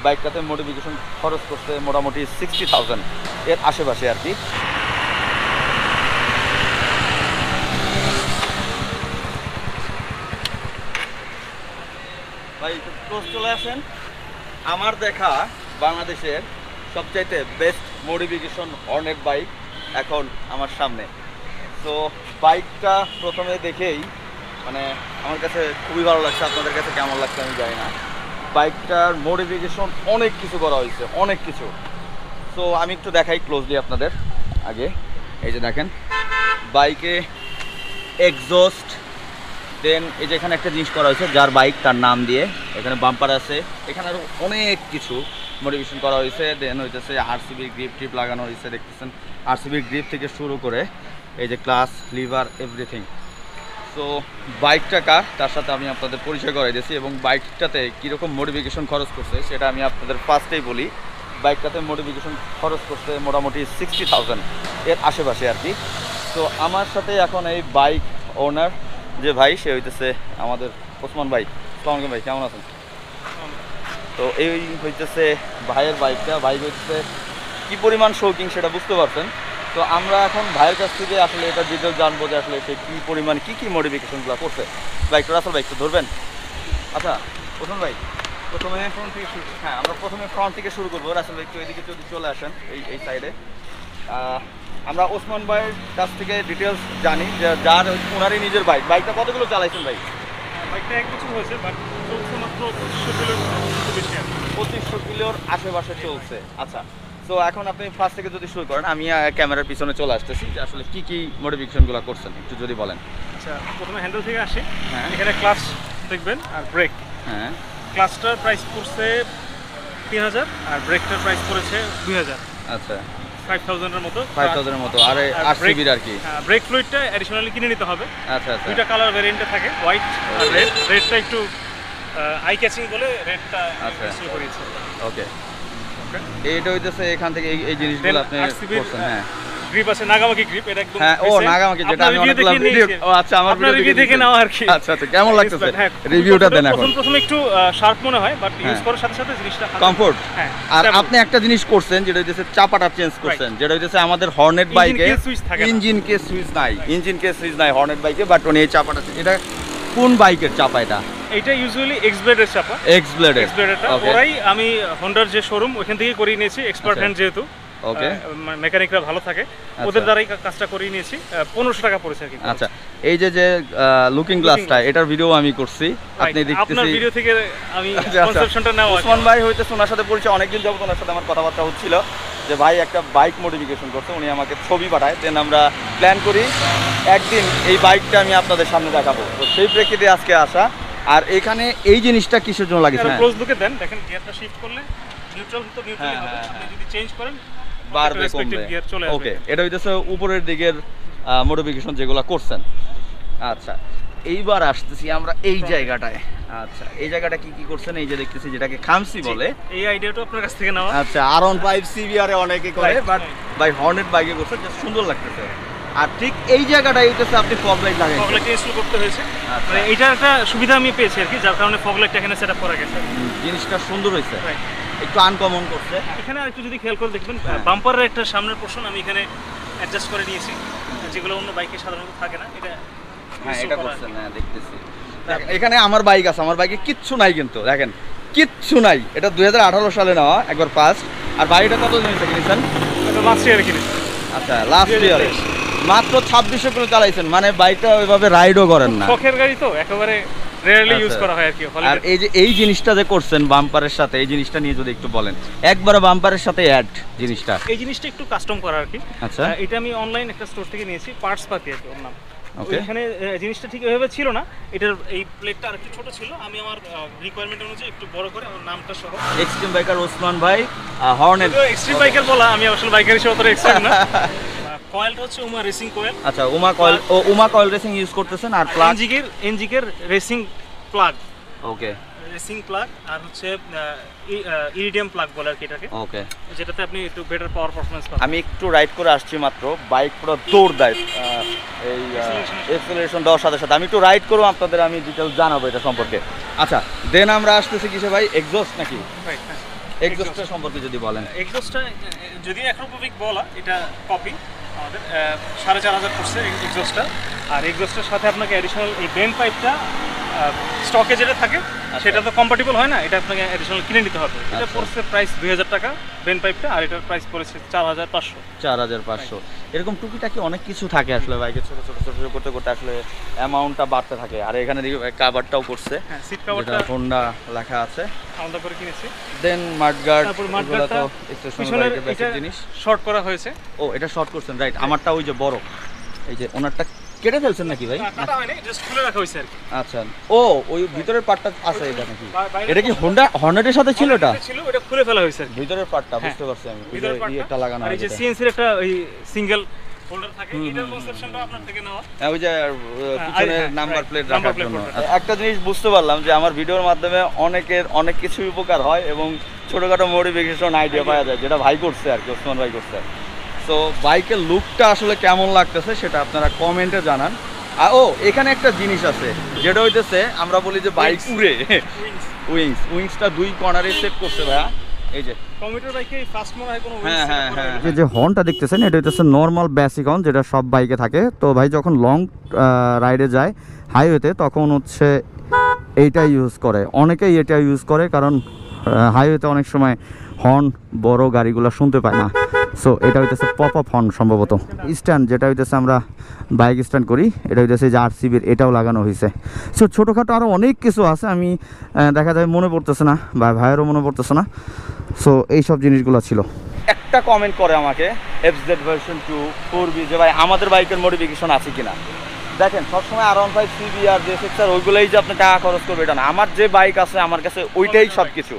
বাইকটাতে modification খরচ করছে মোটামুটি 60,000 এর আশেপাশে আর কি। ভাই ক্লোজ চলে আসেন। আমার দেখা বাংলাদেশের সবচাইতে বেস্ট মডিফিকেশন হর্নেট বাইক এখন আমার সামনে। তো বাইকটা প্রথমে দেখেই মানে আমার কাছে খুবই ভালো লাগছে, আপনাদের কাছে কেমন লাগছে আমি জানি না। বাইকটার মডিফিকেশন অনেক কিছু করা হয়েছে, অনেক কিছু। সো আমি একটু দেখাই ক্লোজলি আপনাদের আগে। এই যে দেখেন বাইকে এক্সস্ট, দেন এই যে এখানে একটা জিনিস করা হয়েছে যার বাইক তার নাম দিয়ে, এখানে বাম্পার আছে, এখানে আরও অনেক কিছু মডিফিকেশন করা হয়েছে। দেন হইতেছে আরসিবির গ্রিপ ট্রিপ লাগানো হয়েছে, দেখতেছেন আরসিবির গ্রিপ থেকে শুরু করে এই যে ক্লাস লিভার এভরিথিং। সো বাইকটা কার তার সাথে আমি আপনাদের পরিচয় করাই দিয়েছি, এবং বাইকটাতে কীরকম মডিফিকেশন খরচ করছে সেটা আমি আপনাদের ফার্স্টেই বলি। বাইকটাতে মডিফিকেশন খরচ করছে মোটামুটি 60,000 এর আশেপাশে আর কি। তো আমার সাথে এখন এই বাইক ওনার যে ভাই, সে হইতেছে আমাদের ওসমান ভাই। আসসালামু আলাইকুম ভাই, কেমন আছেন? তো এই হইতেছে ভাইয়ের বাইকটা। বাইক হইতেছে কী পরিমাণ শৌকিং সেটা বুঝতে পারছেন। তো আমরা এখন ভাইয়ের কাছ থেকে আসলে এটা ডিটেল জানবো যে আসলে সে কী পরিমাণ কী কী মডিফিকেশনগুলো করছে বাইকটা। রাসেল ভাই একটু ধরবেন। আচ্ছা ওসমান ভাই, প্রথমে ফ্রন্ট থেকে শুরু, হ্যাঁ আমরা প্রথমে ফ্রন্ট থেকে শুরু করবো। রাসেল ভাই একটু এদিকে যদি চলে আসেন, এই সাইডে। আমরা ওসমান ভাইয়ের কাছ থেকে ডিটেলস জানি যে যার ওনারই নিজের বাইক। বাইকটা কতগুলো চালাইছেন ভাই? বাইকটা এক বছর হয়েছে, বাট চলছে মাত্র 2500 কিলোর আশেপাশে চলছে। আচ্ছা, তো এখন আপনি ফার্স্ট থেকে যদি শুরু করেন, আমি ক্যামেরার পিছনে চলে আসতেছি যে আসলে কী কী মডিফিকেশনগুলো করছেন একটু যদি বলেন। আচ্ছা, প্রথমে হ্যান্ডেল থেকে আসি। হ্যাঁ, এখানে ক্লাচ দেখবেন আর ব্রেক। হ্যাঁ, ক্লাচটার প্রাইস পড়ছে 3000 আর ব্রেকটার প্রাইস পড়েছে 2000। আচ্ছা, 5000 এর মতো। 5000 এর মতো। আর আরসিবির আর কি ব্রেক ফ্লুইডটা অ্যাডিশনালি কিনে নিতে হবে। আচ্ছা আচ্ছা, দুইটা কালার ভ্যারিয়েন্টে থাকে, হোয়াইট আর রেড। রেডটা একটু আই ক্যাচিং বলে রেডটা ইনস্টল করেছে। ওকে, এইটা হইতেছে এখান থেকে এই জিনিসগুলো আপনি করছেন। হ্যাঁ, গ্রিপ আছে, নাগামাকি গ্রিপ। এটা একদম হ্যাঁ, ও নাগামাকি, যেটা আমি অনেকগুলো ভিডিও। ও আচ্ছা, আমার ভিডিও দেখে নাও আর কি। আচ্ছা আচ্ছা, কেমন লাগতেছে রিভিউটা দেন এখন। প্রথম একটু শার্প মনে হয়, বাট ইউজ করার সাথে সাথে জিনিসটা কমফোর্ট। হ্যাঁ, আর আপনি একটা জিনিস করছেন যেটা হইতেছে চাপাটা চেঞ্জ করছেন, যেটা হইতেছে আমাদের হর্নেট বাইকে ইঞ্জিন কে সুইচ নাই হর্নেট বাইকে, বাট উনি এই চাপাটা, এটা কোন বাইকের চাপা? এটা ইউজুয়ালি এক্স ব্লেডের চাপা। এক্স ব্লেডের ওরাই, আমি হোন্ডার যে শোরুম ওখান থেকে করিয়ে নিয়েছি, এক্সপার্ট হ্যান্ড যেহেতু। ওকে, মেকানিকরা ভালো থাকে, ওদের দ্বারাই কাজটা করিয়ে নিয়েছি। 1500 টাকা পড়েছে আর কি। আচ্ছা, এই যে লুকিং গ্লাসটা, এটার ভিডিও আমি করছি, আপনি দেখতেছি আপনার ভিডিও থেকে আমি কনসেপশনটা নাও। ওসমান ভাই হইতেছে ওনার সাথে পরিচয় অনেকদিন যাবত, ওনার সাথে আমার কথাবার্তা হচ্ছিল যে ভাই একটা বাইক মডিফিকেশন করতে, উনি আমাকে ছবি পাঠায়। দেন আমরা প্ল্যান করি একদিন এই বাইকটা আমি আপনাদের সামনে দেখাবো। তো সেই প্রেক্ষিতে আজকে আসা। আর এখানে এই জিনিসটা কিসের জন্য লাগিয়েছে? ক্লোজ লুকে দেন, দেখেন গিয়ারটা শিফট করলে নিউট্রাল তো নিউট্রালই হবে, আপনি যদি চেঞ্জ করেন বাড়বে কমবে। ওকে, এটা হইতেছে উপরের দিকের মডিফিকেশন যেগুলো করছেন। আচ্ছা, এইবার আসতেছি আমরা এই জায়গাটায়। আচ্ছা, এই জায়গাটা কি কি করছেন? এই যে দেখতেছি যেটাকে খামসি বলে, এই আইডিয়াটা আপনার কাছ থেকে নেওয়া। আচ্ছা, R15 সিবিআর এ অনেকে করে, বাট বাই হর্নেট বাইকে করছে, জাস্ট সুন্দর লাগতেছে। আর ঠিক এই জায়গাটাই হইতেছে আপনি ফগ লাইট লাগাইছেন। ফগ লাইট ইনস্টল করতে হয়েছে, মানে এটা একটা সুবিধা আমি পেয়েছি আর কি, যার কারণে ফগ লাইটটা এখানে সেটআপ করা গেছে। জিনিসটা সুন্দর হয়েছে, একটু আনকমন করছে। এখানে আরেকটু যদি খেয়াল করে দেখবেন, বাম্পারের একটা সামনের পোরশন আমি এখানে অ্যাডজাস্ট করে নিয়েছি, যেগুলো অন্য বাইকে সাধারণত থাকে না। এটা হ্যাঁ, এটা করছেন। হ্যাঁ, দেখতেছি এখানে আমার বাইক আছে, আমার বাইকে কিচ্ছু নাই, কিন্তু দেখেন কিচ্ছু নাই। এটা 2018 সালে নেওয়া, একবার ফার্স্ট। আর বাইকটা কত দিন কিনেছেন? লাস্ট ইয়ারে কিনেছি। আচ্ছা, লাস্ট ইয়ারে মাত্র 2600 কিলো চালাইছেন, মানে বাইকটা ওইভাবে রাইডও করেন না। শখের গাড়ি তো, একেবারে রেয়ারলি ইউজ করা হয় আর কি। আর এই যে এই জিনিসটা যে করছেন বাম্পারের সাথে, এই জিনিসটা নিয়ে যদি একটু বলেন, একবারে বাম্পারের সাথে অ্যাড জিনিসটা। এই জিনিসটা একটু কাস্টম করা আর কি। আচ্ছা, এটা আমি অনলাইন একটা স্টোর থেকে নিয়েছি, পার্টস পাতি আর কি ওর নাম। ওকে, এখানে জিনিসটা ঠিক এভাবে ছিল না, এটার এই প্লেটটা আরেকটু ছোট ছিল, আমি আমার রিকোয়ারমেন্ট অনুযায়ী একটু বড় করে আমার নামটা সহ। এক্সট্রিম বাইকার ওসমান ভাই, হর্নেট। এক্সট্রিম বাইকার বলা, আমি আসলে বাইকার হিসেবে অতটা এক্সট্রিম না। কয়েলটা হচ্ছে উমা রেসিং কয়েল। আচ্ছা, উমা কয়েল রেসিং ইউজ করতেছেন। আর প্লাগ এনজিকের রেসিং প্লাগ। ওকে, রেসিং প্লাগ আর হচ্ছে ইরিডিয়াম প্লাগ বলে আর কি এটাকে, ওকে, যেটাতে আপনি একটু বেটার পাওয়ার পারফরম্যান্স পাবেন। আমি একটু রাইড করে আসছি মাত্র, বাইক পুরো দৌড় দেয় এই এক্সেলারেশন দেওয়ার সাথে সাথে। আমি একটু রাইড করবো, আপনাদের আমি ডিটেলস জানাবো এটা সম্পর্কে। আচ্ছা, দেন আমরা আসতেছি কিসে ভাই, এক্সস্ট নাকি? এক্সস্টের সম্পর্কে যদি বলেন। এক্সস্টটা যদি অ্যাক্রোপোভিক বলা, এটা কপি আমাদের 4500 পড়ছে এক্সস্টটা। আর এক্সস্টের সাথে আপনাকে অ্যাডিশনাল এই বেন্ড পাইপটা স্টকে যেটা থাকে সেটা তো কম্পাটিবল হয় না, এটা আপনাকে অ্যাডিশনাল কিনে নিতে হবে। এটা পড়ছে প্রাইস 2000 টাকা বেন্ড পাইপটা, আর এটার প্রাইস পড়েছে 4500। 4500 এরকম টুকিটাকি অনেক কিছু থাকে আসলে বাইকে, ছোট ছোট ছোট ছোট করতে করতে আসলে অ্যামাউন্টটা বাড়তে থাকে। আর এখানে কাভারটাও করছে, হ্যাঁ সিট কভারটা হোন্ডা লেখা আছে, আলাদা করে কিনেছি। দেন মাডগার্ড, তারপর মাডগার্ডটা তো স্টেশনারি বাইকের বেসিক জিনিস। শর্ট করা হয়েছে। ও এটা শর্ট করছেন, রাইট। আমারটা ওই যে বড়, এই যে ওনারটা কেটে ফেলছেন নাকি ভাই? কাটা হয়নি, জাস্ট খুলে রাখা হয়েছে আর কি। আচ্ছা, ও ওই ভিতরের পার্টটা আছে এটা নাকি? এটা কি হোন্ডা হর্নেটের সাথে ছিল? এটা ছিল, এটা খুলে ফেলা হয়েছে আর কি। ভিতরের পার্টটা বুঝতে পারছি আমি, ভিতরের পার্টটা এটা লাগানো আর এই যে আছে। সিএনসি এর একটা ওই সিঙ্গেল হোল্ডার থাকে, এটার কনসেপশনটা আপনার থেকে নেওয়া। হ্যাঁ, ওই যে পিছনে নাম্বার প্লেট নাম্বার রাখার প্লেট জন্য। রাখার। একটা জিনিস বুঝতে পারলাম যে আমার ভিডিওর মাধ্যমে অনেকের অনেক কিছু উপকার হয় এবং ছোটখাটো মডিফিকেশন আইডিয়া পাওয়া যায়, যেটা ভাই করছে আর কি, ওসমান ভাই করছে। সো বাইকের লুকটা আসলে কেমন লাগতেছে সেটা আপনারা কমেন্টে জানান। আর ও এখানে একটা জিনিস আছে যেটা হইতেছে, আমরা বলি যে বাইক উড়ে, উইংসটা 2 কর্নারে সেট করছে ভাইয়া, এই যে কমিউটার বাইকে ফাস্ট মনে হয় কোনো হ্যাঁ হ্যাঁ হ্যাঁ, যে হর্নটা দেখতেছেন এটা হচ্ছে নর্মাল বেসিক হর্ন, যেটা সব বাইকে থাকে। তো ভাই যখন লং রাইডে যায় হাইওয়েতে, তখন হচ্ছে এইটা ইউজ করে, অনেকেই এটা ইউজ করে, কারণ হাইওয়েতে অনেক সময় হর্ন বড় গাড়িগুলো শুনতে পায় না। সো এটা হইতেছে পপ আপ হর্ন সম্ভবত। স্ট্যান্ড যেটা হইতেছে আমরা বাইক স্ট্যান্ড করি, এটা হইতেছে যে আরসিবির, এটাও লাগানো হয়েছে। সো ছোটোখাটো আরও অনেক কিছু আছে, আমি দেখা যায় মনে পড়তেছে না, বা ভাইয়েরও মনে পড়তেছে না। সো এইসব জিনিসগুলো ছিল। একটা কমেন্ট করে আমাকে FZ ভার্সন 2 4B, যে ভাই আমাদের বাইকের মডিফিকেশন আছে কিনা। দেখেন, সবসময় R15 CB আর JSX-R ওইগুলোই যে আপনি টাকা খরচ করবে এটা না। আমার যে বাইক আছে আমার কাছে ওইটাই সব কিছু,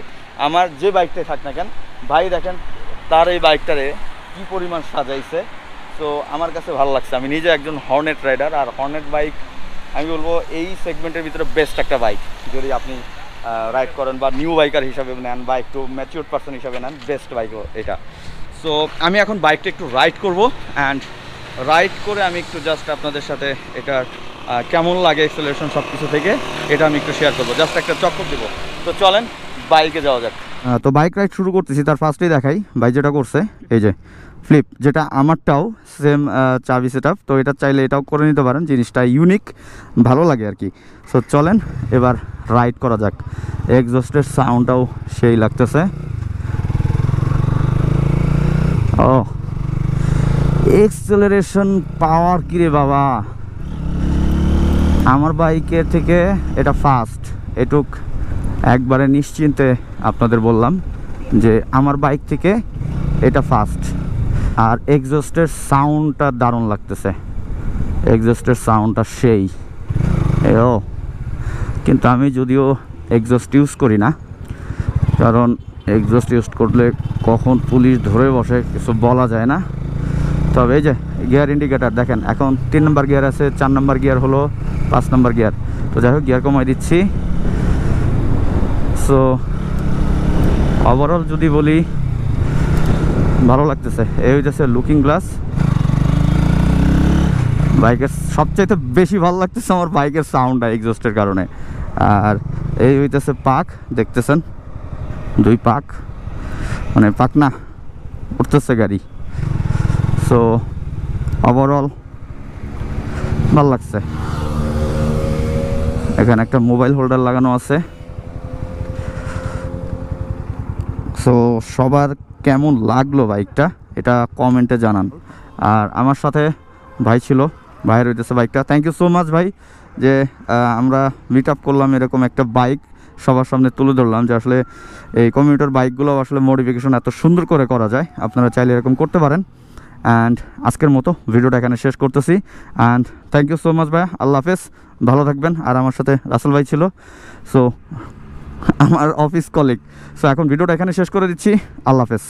আমার যে বাইকটাই থাক না কেন। ভাই দেখেন তার এই বাইকটারে কি পরিমাণ সাজাইছে, তো আমার কাছে ভালো লাগছে। আমি নিজে একজন হর্নেট রাইডার, আর হর্নেট বাইক আমি বলবো এই সেগমেন্টের ভিতরে বেস্ট একটা বাইক। যদি আপনি রাইড করেন বা নিউ বাইকার হিসাবে নেন বা একটু ম্যাচিউর পারসন হিসাবে নেন, বেস্ট বাইকও এটা। সো আমি এখন বাইকটা একটু রাইড করব, অ্যান্ড রাইড করে আমি একটু জাস্ট আপনাদের সাথে এটার কেমন লাগে এক্সেলারেশন সব কিছু থেকে এটা আমি একটু শেয়ার করবো, জাস্ট একটা চক্কর দেবো। তো চলেন বাইকে যাওয়া যাক। তো বাইক রাইড শুরু করতেছি, তার ফার্স্টেই দেখাই ভাই যেটা করছে, এই যে ফ্লিপ, যেটা আমারটাও সেম চাবি সেট আপ। তো এটা চাইলে এটাও করে নিতে পারেন, জিনিসটা ইউনিক, ভালো লাগে আর কি। সো চলেন এবার রাইড করা যাক। এক্সস্টের সাউন্ডটাও সেই লাগতেছে। ও এক্সেলারেশন পাওয়ার কিরে বাবা, আমার বাইকের থেকে এটা ফাস্ট। এটুক একবারে নিশ্চিন্তে আপনাদের বললাম যে আমার বাইক থেকে এটা ফাস্ট। আর এক্সস্টের সাউন্ডটা দারুণ লাগতেছে, এক্সস্টের সাউন্ডটা সেই। ও কিন্তু আমি যদিও এক্সস্ট ইউজ করি না, কারণ এক্সস্ট ইউজ করলে কখন পুলিশ ধরে বসে কিছু বলা যায় না। তবে এই যে গিয়ার ইন্ডিকেটার দেখেন, এখন 3 নম্বর গিয়ার আছে, 4 নম্বর গিয়ার হলো 5 নম্বর গিয়ার। তো যাই হোক গিয়ার কমাই দিচ্ছি। সো ওভারঅল যদি বলি ভালো লাগতেছে। এই হইতেছে লুকিং গ্লাস। বাইকের সবচাইতে বেশি ভালো লাগতেছে আমার বাইকের সাউন্ডটা এক্সস্টের কারণে। আর এই হইতেছে পাক, দেখতেছেন 2 পাক, মানে পাক না উঠতেছে গাড়ি। সো ওভারঅল ভালো লাগছে। এখানে একটা মোবাইল হোল্ডার লাগানো আছে। সো সবার কেমন লাগলো বাইকটা এটা কমেন্টে জানান। আর আমার সাথে ভাই ছিল, ভাইয়ের হইতেছে বাইকটা। থ্যাংক ইউ সো মাচ ভাই, যে আমরা মিট আপ করলাম, এরকম একটা বাইক সবার সামনে তুলে ধরলাম, যে আসলে এই কমিউটার বাইকগুলো আসলে মডিফিকেশন এত সুন্দর করে করা যায়। আপনারা চাইলে এরকম করতে পারেন। অ্যান্ড আজকের মতো ভিডিওটা এখানে শেষ করতেছি। And thank you so much ভাইয়া, আল্লাহ হাফেজ, ভালো থাকবেন। আর আমার সাথে রাসেল ভাই ছিল, সো আমার অফিস কলিগ। সো এখন ভিডিওটা এখানে শেষ করে দিচ্ছি, আল্লাহ হাফেজ।